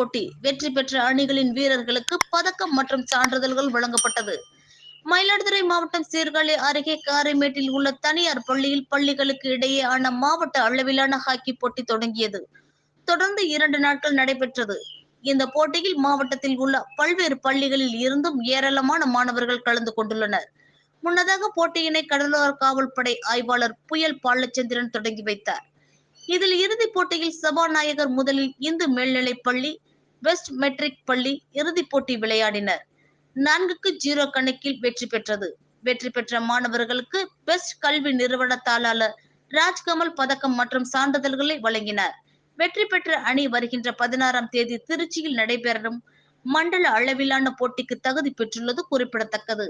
போட்டி வெற்றி பெற்ற அணிகளின் வீரர்களுக்கு பதக்கம் மற்றும் சான்றிதழ்கள் வழங்கப்பட்டது. மயிலாடுதுறை மாவட்டம் சீர்காழி அருகே காரைமேட்டில் உள்ள தனியார் பள்ளியில் பள்ளிகளுக்கு இடையேயான மாவட்ட அளவிலான ஹாக்கி போட்டி தொடங்கியது. தொடர்ந்து 2 நாட்கள் நடைபெற்றது. இந்த போட்டியில் மாவட்டத்தில் உள்ள பல்வேறு பள்ளிகளில் இருந்தும் ஏராளமான மாணவர்கள் கலந்து கொண்டுள்ளனர். முன்னதாக போட்டியினை கடலோர காவல்படை ஆய்வாளர் புயல் பாலச்சந்திரன் தொடங்கி வைத்தார். இதில் இறுதிப் போட்டியில் சபாநாயகர் முதலில் இந்து மேல்நிலைப் பள்ளி, வெஸ்ட் மெட்ரிக் பள்ளி இறுதிப் போட்டி விளையாடினர். 4-0 கணக்கில் வெற்றி பெற்றது. வெற்றி பெற்ற மாணவர்களுக்கு பெஸ்ட் கல்வி நிறுவன தாளாளர் ராஜ்கமல் பதக்கம் மற்றும் சான்றிதழ்களை வழங்கினார். வெற்றி பெற்ற அணி வருகின்ற 16ஆம் தேதி திருச்சியில் நடைபெறும் மண்டல அளவிலான போட்டிக்கு தகுதி பெற்றுள்ளது குறிப்பிடத்தக்கது.